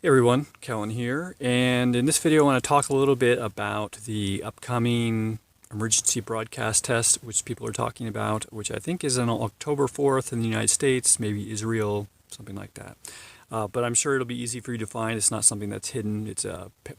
Hey everyone, Cahlen here, and in this video I want to talk a little bit about the upcoming emergency broadcast test which people are talking about, which I think is on October 4th in the United States, maybe Israel, something like that. But I'm sure it'll be easy for you to find. It's not something that's hidden. It's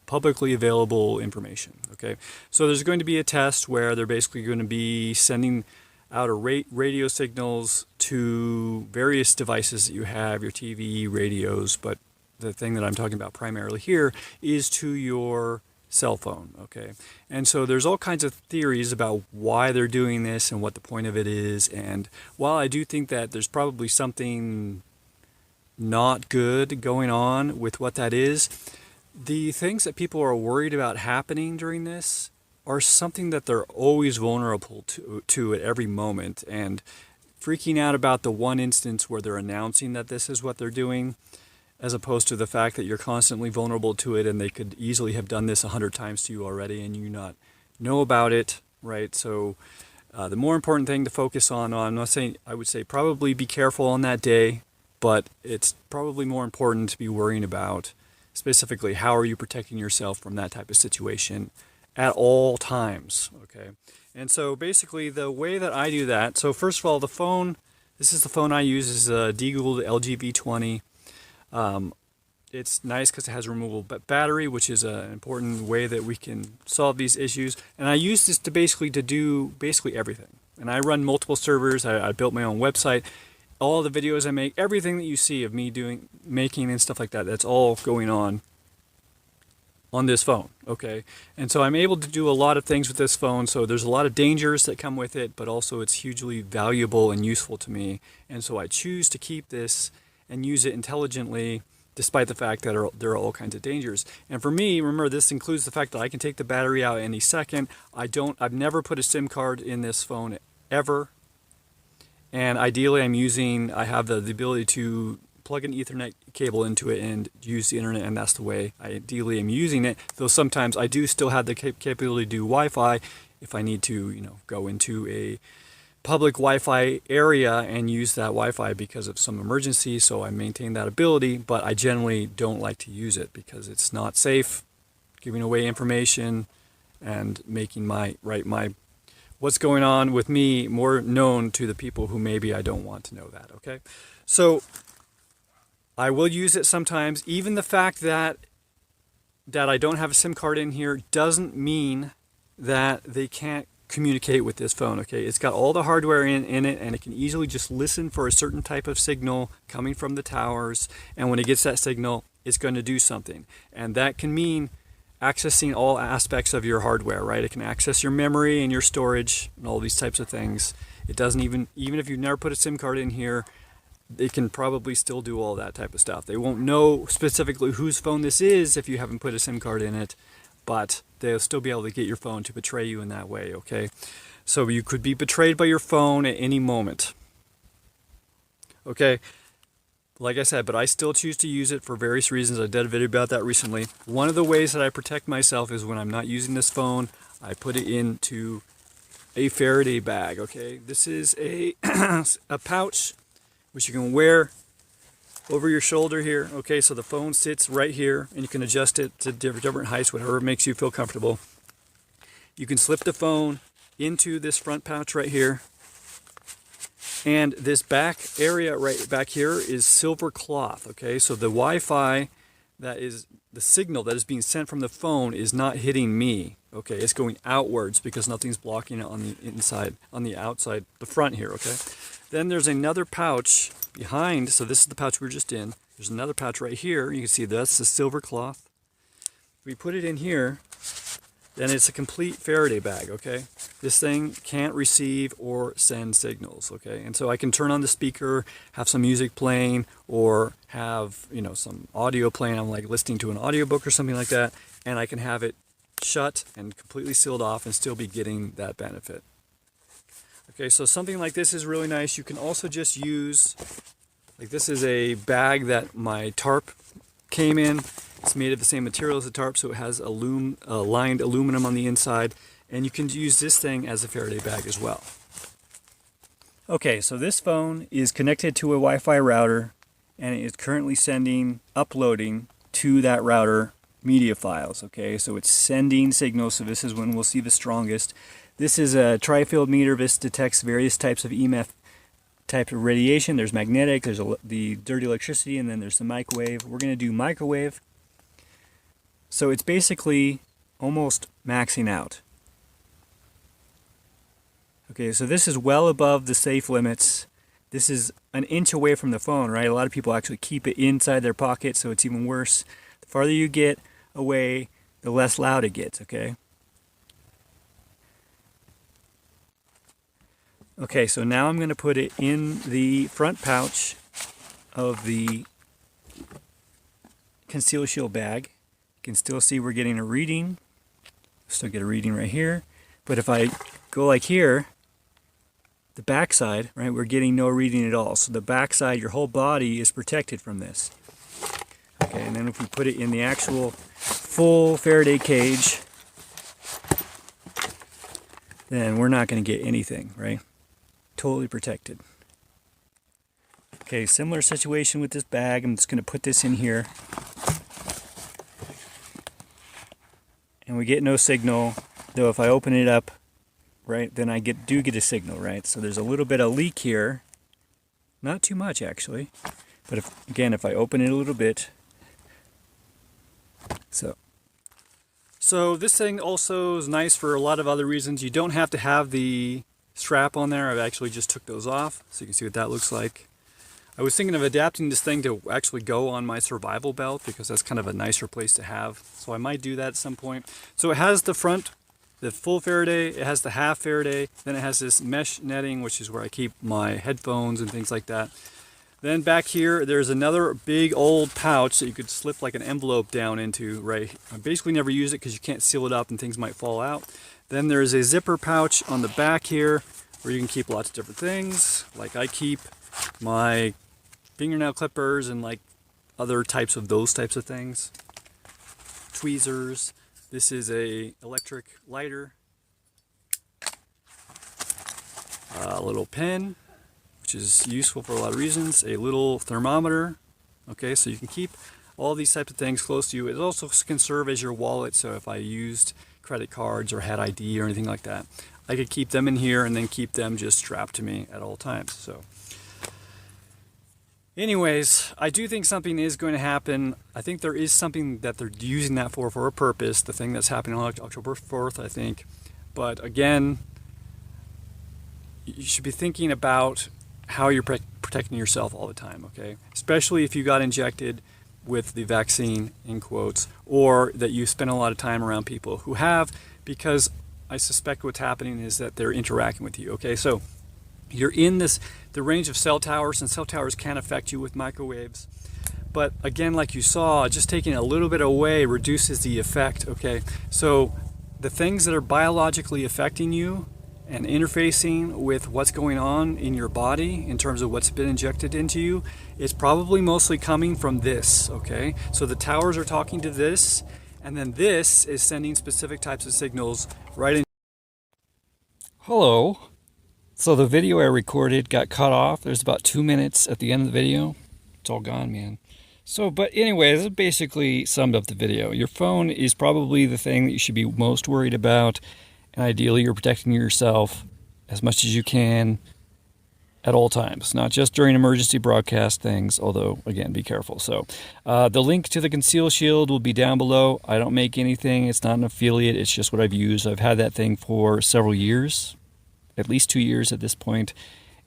publicly available information. Okay, so there's going to be a test where they're basically going to be sending out radio signals to various devices that you have, your TV, radios, but the thing that I'm talking about primarily here is to your cell phone, okay? And so there's all kinds of theories about why they're doing this and what the point of it is. And while I do think that there's probably something not good going on with what that is, the things that people are worried about happening during this are something that they're always vulnerable to at every moment. And freaking out about the one instance where they're announcing that this is what they're doing, as opposed to the fact that you're constantly vulnerable to it and they could easily have done this 100 times to you already and you not know about it, right? So the more important thing to focus on, I'm not saying, I would say probably be careful on that day, but it's probably more important to be worrying about specifically how are you protecting yourself from that type of situation at all times, okay? And so basically the way that I do that, so first of all, the phone, this is the phone I use, is a de-Googled LG V20. It's nice because it has a removable battery, which is an important way that we can solve these issues. And I use this to do basically everything. And I run multiple servers. I built my own website. All the videos I make, everything that you see of me making and stuff like that, that's all going on this phone, okay? And so I'm able to do a lot of things with this phone. So there's a lot of dangers that come with it, but also it's hugely valuable and useful to me. And so I choose to keep this and use it intelligently, despite the fact that there are all kinds of dangers. And for me, remember, this includes the fact that I can take the battery out any second. I've never put a SIM card in this phone ever. And ideally I have the ability to plug an Ethernet cable into it and use the internet, and that's the way I ideally am using it. Though sometimes I do still have the capability to do Wi-Fi if I need to, go into a public Wi-Fi area and use that Wi-Fi because of some emergency, so I maintain that ability, but I generally don't like to use it because it's not safe, giving away information and making what's going on with me more known to the people who maybe I don't want to know that, okay? So I will use it sometimes. Even the fact that I don't have a SIM card in here doesn't mean that they can't communicate with this phone, okay? It's got all the hardware in it, and it can easily just listen for a certain type of signal coming from the towers, and when it gets that signal, it's going to do something. And that can mean accessing all aspects of your hardware, right? It can access your memory and your storage and all these types of things. It doesn't even if you've never put a SIM card in here, it can probably still do all that type of stuff. They won't know specifically whose phone this is if you haven't put a SIM card in it, but they'll still be able to get your phone to betray you in that way, okay? So you could be betrayed by your phone at any moment, okay? Like I said, but I still choose to use it for various reasons. I did a video about that recently. One of the ways that I protect myself is when I'm not using this phone, I put it into a Faraday bag, okay? This is a pouch which you can wear over your shoulder here, okay? So the phone sits right here, and you can adjust it to different heights, whatever makes you feel comfortable. You can slip the phone into this front pouch right here, and this back area right back here is silver cloth, okay? So the Wi-Fi, that is the signal that is being sent from the phone, is not hitting me, okay? It's going outwards because nothing's blocking it on the inside, on the outside, the front here, okay? Then there's another pouch behind, so this is the pouch we were just in. There's another pouch right here. You can see that's the silver cloth. If we put it in here, then it's a complete Faraday bag, okay? This thing can't receive or send signals, okay? And so I can turn on the speaker, have some music playing, or have, some audio playing. I'm like listening to an audiobook or something like that, and I can have it shut and completely sealed off and still be getting that benefit. Okay, so something like this is really nice. You can also just use, like this is a bag that my tarp came in. It's made of the same material as the tarp, so it has lined aluminum on the inside, and you can use this thing as a Faraday bag as well. Okay, so this phone is connected to a Wi-Fi router, and it is currently uploading to that router media files. Okay, so it's sending signals, so this is when we'll see the strongest. This is a tri-field meter. This detects various types of EMF type of radiation. There's magnetic, there's the dirty electricity, and then there's the microwave. We're going to do microwave. So it's basically almost maxing out. Okay, so this is well above the safe limits. This is an inch away from the phone, right? A lot of people actually keep it inside their pocket, so it's even worse. The farther you get away, the less loud it gets, okay? Okay, so now I'm going to put it in the front pouch of the ConcealShield bag. You can still see we're getting a reading. Still get a reading right here. But if I go like here, the backside, right, we're getting no reading at all. So the backside, your whole body is protected from this. Okay, and then if we put it in the actual full Faraday cage, then we're not going to get anything, right? Totally protected. Okay, similar situation with this bag. I'm just going to put this in here. And we get no signal, though if I open it up, right, then I do get a signal, right? So there's a little bit of leak here. Not too much, actually. But if I open it a little bit. So this thing also is nice for a lot of other reasons. You don't have to have the strap on there. I've actually just took those off, so you can see what that looks like. I was thinking of adapting this thing to actually go on my survival belt, because that's kind of a nicer place to have. So I might do that at some point. So it has the front, the full Faraday, it has the half Faraday, then it has this mesh netting, which is where I keep my headphones and things like that. Then back here, there's another big old pouch that you could slip like an envelope down into, right? I basically never use it because you can't seal it up and things might fall out. Then there's a zipper pouch on the back here where you can keep lots of different things. Like I keep my fingernail clippers and like other types of those types of things. Tweezers. This is a electric lighter. A little pen, which is useful for a lot of reasons. A little thermometer. Okay, so you can keep all these types of things close to you. It also can serve as your wallet, so if I used credit cards or had ID or anything like that, I could keep them in here and then keep them just strapped to me at all times. So anyways, I do think something is going to happen. I think there is something that they're using that for a purpose, the thing that's happening on October 4th, I think. But again, you should be thinking about how you're protecting yourself all the time, okay? Especially if you got injected with the vaccine, in quotes, or that you spend a lot of time around people who have, because I suspect what's happening is that they're interacting with you, okay? So you're in the range of cell towers, and cell towers can affect you with microwaves. But again, like you saw, just taking a little bit away reduces the effect, okay? So the things that are biologically affecting you and interfacing with what's going on in your body in terms of what's been injected into you, is probably mostly coming from this, okay? So the towers are talking to this, and then this is sending specific types of signals right in. Hello. So the video I recorded got cut off. There's about 2 minutes at the end of the video. It's all gone, man. So, but anyway, this basically summed up the video. Your phone is probably the thing that you should be most worried about. And ideally, you're protecting yourself as much as you can at all times, not just during emergency broadcast things, although, again, be careful. So the link to the ConcealShield will be down below. I don't make anything. It's not an affiliate. It's just what I've used. I've had that thing for several years, at least 2 years at this point.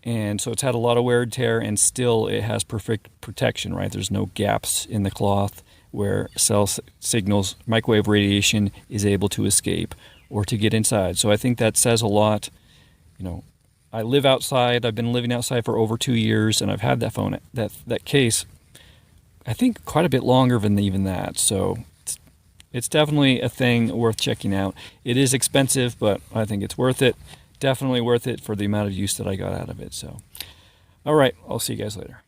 And so it's had a lot of wear and tear, and still it has perfect protection, right? There's no gaps in the cloth where cell signals, microwave radiation is able to escape or to get inside. So I think that says a lot. You know, I live outside. I've been living outside for over 2 years, and I've had that phone, that case, I think quite a bit longer than even that. So it's definitely a thing worth checking out. It is expensive, but I think it's worth it. Definitely worth it for the amount of use that I got out of it. So, all right, I'll see you guys later.